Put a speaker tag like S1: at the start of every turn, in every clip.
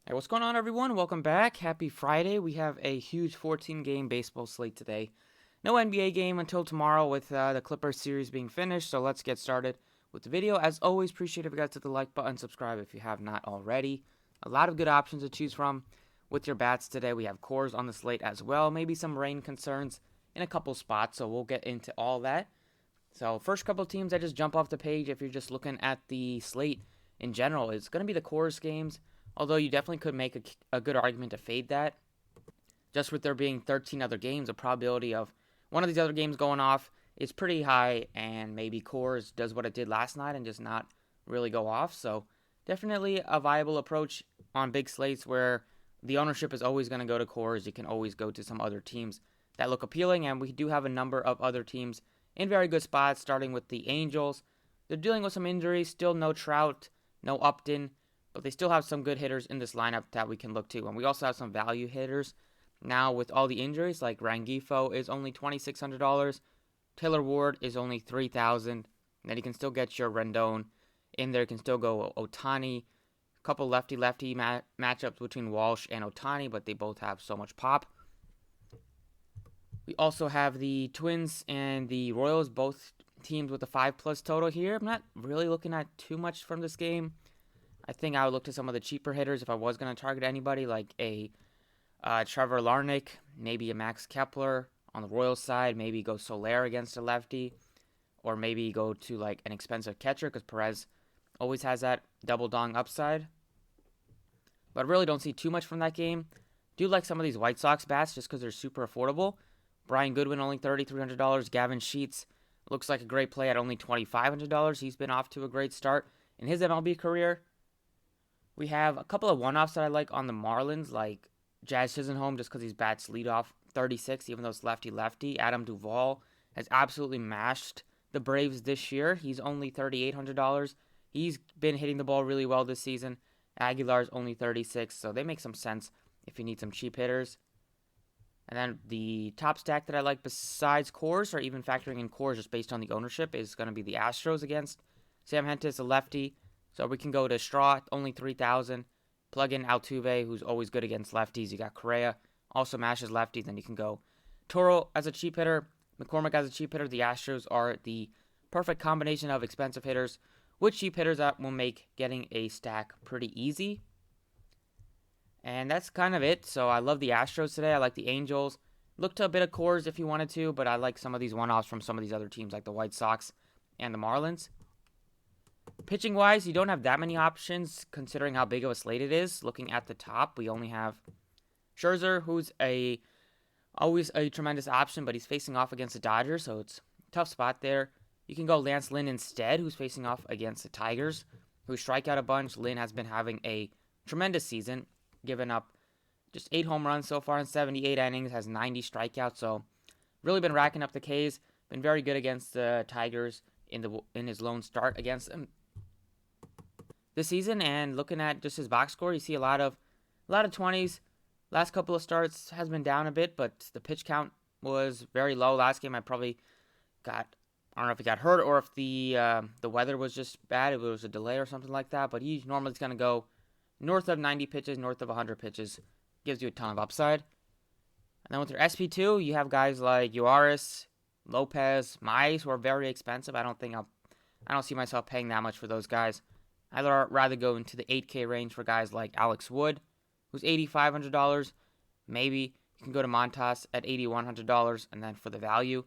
S1: Hey, what's going on, everyone? Welcome back. Happy Friday. We have a huge 14-game baseball slate today. No NBA game until tomorrow with the Clippers series being finished, so let's get started with the video. As always, appreciate if you guys hit the like button, subscribe if you have not already. A lot of good options to choose from with your bats today. We have cores on the slate as well, maybe some rain concerns in a couple spots, so we'll get into all that. So first couple teams that just jump off the page if you're just looking at the slate in general, it's going to be the cores games. Although you definitely could make a good argument to fade that. Just with there being 13 other games, the probability of one of these other games going off is pretty high, and maybe Coors does what it did last night and just not really go off. So definitely a viable approach on big slates where the ownership is always going to go to Coors. You can always go to some other teams that look appealing, and we do have a number of other teams in very good spots, starting with the Angels. They're dealing with some injuries, still no Trout, no Upton, but they still have some good hitters in this lineup that we can look to. And we also have some value hitters now with all the injuries, like Rangifo is only $2,600. Taylor Ward is only $3,000. And then you can still get your Rendon in there. You can still go Ohtani. A couple lefty-lefty matchups between Walsh and Ohtani, but they both have so much pop. We also have the Twins and the Royals, both teams with a 5+ total here. I'm not really looking at too much from this game. I think I would look to some of the cheaper hitters if I was going to target anybody, like a Trevor Larnach, maybe a Max Kepler on the Royals side, maybe go Soler against a lefty, or maybe go to like an expensive catcher because Perez always has that double dong upside. But I really don't see too much from that game. Do like some of these White Sox bats just because they're super affordable. Brian Goodwin only $3,300. Gavin Sheets looks like a great play at only $2,500. He's been off to a great start in his MLB career. We have a couple of one-offs that I like on the Marlins, like Jazz Chisholm, just because he's bats leadoff 36, even though it's lefty-lefty. Adam Duvall has absolutely mashed the Braves this year. He's only $3,800. He's been hitting the ball really well this season. Aguilar's only 36, so they make some sense if you need some cheap hitters. And then the top stack that I like besides cores, or even factoring in cores just based on the ownership, is going to be the Astros against Sam Hentges, a lefty. So we can go to Straw, only 3,000. Plug in Altuve, who's always good against lefties. You got Correa, also mashes lefties. Then you can go Toro as a cheap hitter, McCormick as a cheap hitter. The Astros are the perfect combination of expensive hitters with cheap hitters that will make getting a stack pretty easy. And that's kind of it. So I love the Astros today. I like the Angels. Look to a bit of cores if you wanted to, but I like some of these one-offs from some of these other teams like the White Sox and the Marlins. Pitching wise, you don't have that many options considering how big of a slate it is. Looking at the top, we only have Scherzer, who's always a tremendous option, but he's facing off against the Dodgers, so it's a tough spot there. You can go Lance Lynn instead, who's facing off against the Tigers, who strike out a bunch. Lynn has been having a tremendous season, giving up just 8 home runs so far in 78 innings, has 90 strikeouts, so really been racking up the Ks. Been very good against the Tigers in his lone start against them this season. And looking at just his box score, you see a lot of 20s. Last couple of starts has been down a bit, but the pitch count was very low. Last game I probably I don't know if he got hurt or if the weather was just bad. If it was a delay or something like that. But he normally is going to go north of 90 pitches, north of 100 pitches. Gives you a ton of upside. And then with your SP2, you have guys like Uaris, Lopez, Mize, who are very expensive. I don't see myself paying that much for those guys. I'd rather go into the 8K range for guys like Alex Wood, who's $8,500. Maybe you can go to Montas at $8,100. And then for the value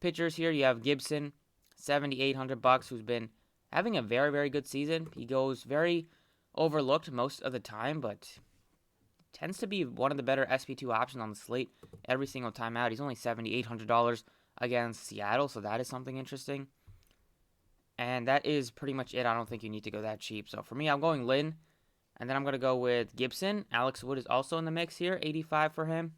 S1: pitchers here, you have GIBSON, $7,800, who's been having a very, very good season. He goes very overlooked most of the time, but tends to be one of the better SP2 options on the slate every single time out. He's only $7,800 against Seattle, so that is something interesting. And that is pretty much it. I don't think you need to go that cheap. So for me, I'm going Lynn. And then I'm going to go with GIBSON. Alex Wood is also in the mix here. 85 for him.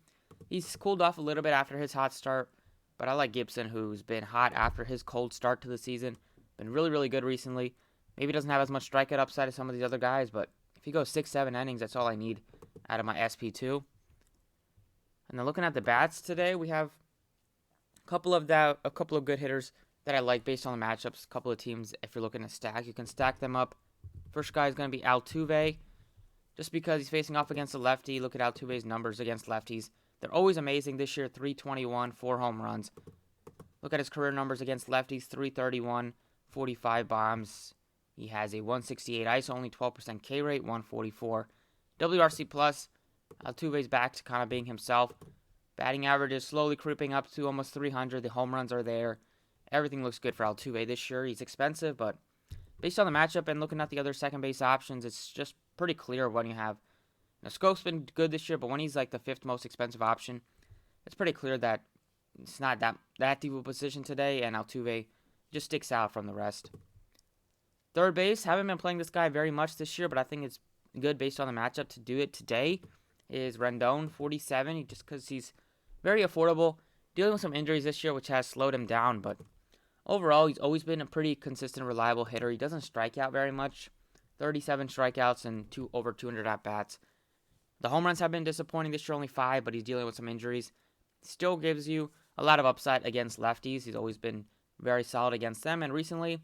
S1: He's cooled off a little bit after his hot start. But I like GIBSON, who's been hot after his cold start to the season. Been really, really good recently. Maybe doesn't have as much strikeout upside as some of these other guys. But if he goes 6-7 innings, that's all I need out of my SP2. And then looking at the bats today, we have a couple of good hitters that I like based on the matchups. A couple of teams, if you're looking to stack, you can stack them up. First guy is going to be Altuve. just because he's facing off against a lefty. Look at Altuve's numbers against lefties. They're always amazing. This year, 321, 4 home runs. Look at his career numbers against lefties, 331, 45 bombs. He has a 168 ISO, only 12% K rate, 144. WRC plus, Altuve's back to kind of being himself. Batting average is slowly creeping up to almost 300. The home runs are there. Everything looks good for Altuve this year. He's expensive, but based on the matchup and looking at the other second base options, it's just pretty clear when you have. Now, Scope's been good this year, but when he's like the 5th most expensive option, it's pretty clear that it's not that deep of a position today, and Altuve just sticks out from the rest. Third base, haven't been playing this guy very much this year, but I think it's good based on the matchup to do it today, is Rendon, 47, just because he's very affordable, dealing with some injuries this year, which has slowed him down, but overall, he's always been a pretty consistent, reliable hitter. He doesn't strike out very much, 37 strikeouts and over 200 at-bats. The home runs have been disappointing this year, only 5, but he's dealing with some injuries. Still gives you a lot of upside against lefties. He's always been very solid against them, and recently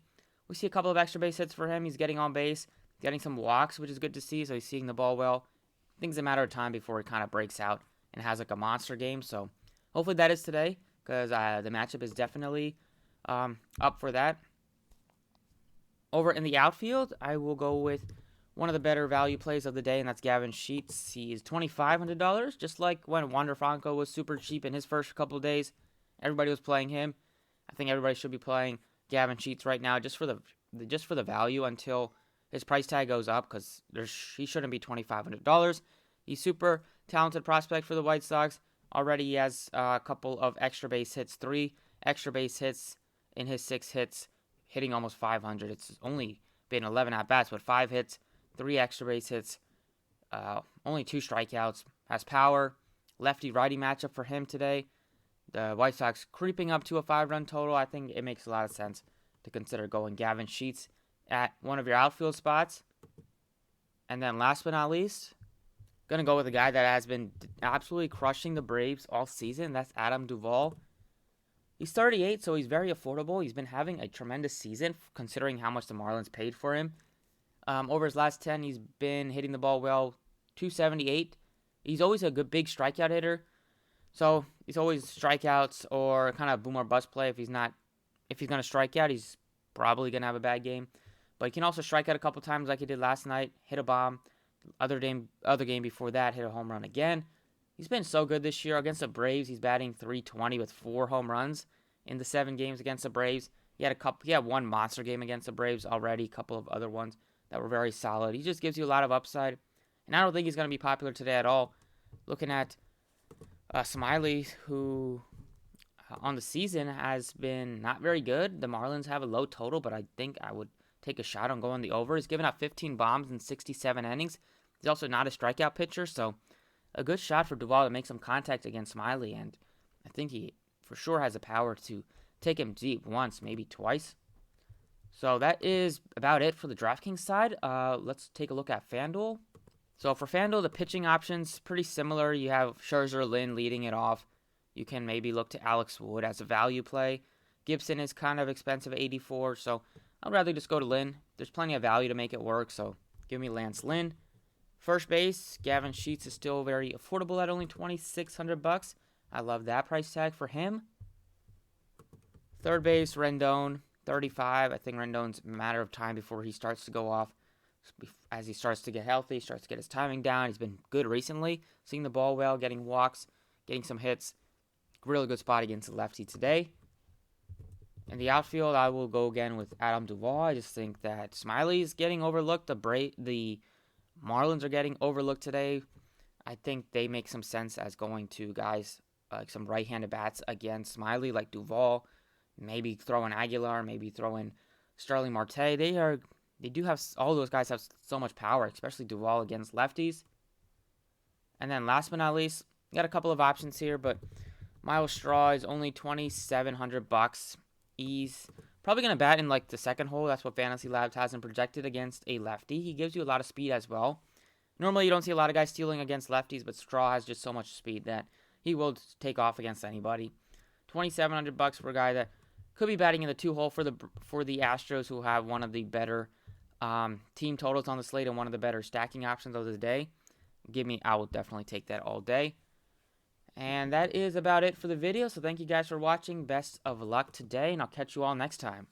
S1: we see a couple of extra base hits for him. He's getting on base, getting some walks, which is good to see, so he's seeing the ball well. I think it's a matter of time before he kind of breaks out and has like a monster game, so hopefully that is today, because the matchup is definitely up for that. Over in the outfield, I will go with one of the better value plays of the day, and that's Gavin Sheets. He is $2,500, just like when Wander Franco was super cheap in his first couple of days. Everybody was playing him. I think everybody should be playing Gavin Sheets right now, just for the value until his price tag goes up, because he shouldn't be $2,500. He's super talented prospect for the White Sox. Already he has a couple of extra base hits, 3 extra base hits in his 6 hits, hitting almost 500. It's only been 11 at-bats, but 5 hits, 3 extra base hits, only 2 strikeouts. Has power. Lefty-righty matchup for him today. The White Sox creeping up to a 5-run total. I think it makes a lot of sense to consider going Gavin Sheets at one of your outfield spots. And then last but not least, going to go with a guy that has been absolutely crushing the Braves all season. That's Adam Duvall. He's 38, so he's very affordable. He's been having a tremendous season considering how much the Marlins paid for him. Over his last 10, he's been hitting the ball well, 278. He's always a good big strikeout hitter. So he's always strikeouts or kind of boom or bust play. If he's going to strike out, he's probably going to have a bad game. But he can also strike out a couple times like he did last night, hit a bomb. Other game before that, hit a home run again. He's been so good this year. Against the Braves, he's batting .320 with 4 home runs in the 7 games against the Braves. He had one monster game against the Braves already, a couple of other ones that were very solid. He just gives you a lot of upside. And I don't think he's going to be popular today at all. Looking at SMYLY, who on the season has been not very good. The Marlins have a low total, but I think I would take a shot on going the over. He's given up 15 bombs in 67 innings. He's also not a strikeout pitcher, so a good shot for Duvall to make some contact against SMYLY, and I think he for sure has the power to take him deep once, maybe twice. So that is about it for the DraftKings side. Let's take a look at FanDuel. So for FanDuel, the pitching options pretty similar. You have Scherzer, Lynn leading it off. You can maybe look to Alex Wood as a value play. Gibson is kind of expensive, 84, so I'd rather just go to Lynn. There's plenty of value to make it work, so give me Lance Lynn. First base, Gavin Sheets is still very affordable at only $2,600. I love that price tag for him. Third base, Rendon, 35. I think Rendon's a matter of time before he starts to go off. As he starts to get healthy, starts to get his timing down. He's been good recently, seeing the ball well, getting walks, getting some hits. Really good spot against the lefty today. In the outfield, I will go again with Adam Duvall. I just think that SMYLY is getting overlooked. The Marlins are getting overlooked today. I think they make some sense as going to guys like some right-handed bats against SMYLY, like Duvall. Maybe throw in Aguilar, maybe throw in Starling Marte. All those guys have so much power, especially Duvall against lefties. And then last but not least, got a couple of options here, but Miles Straw is only $2,700. He's probably going to bat in like the second hole. That's what Fantasy Labs has him projected against a lefty. He gives you a lot of speed as well. Normally you don't see a lot of guys stealing against lefties, but Straw has just so much speed that he will take off against anybody. $2,700 for a guy that could be batting in the 2 hole for the Astros, who have one of the better Team totals on the slate and one of the better stacking options of the day. I will definitely take that all day. And that is about it for the video. So thank you guys for watching. Best of luck today, and I'll catch you all next time.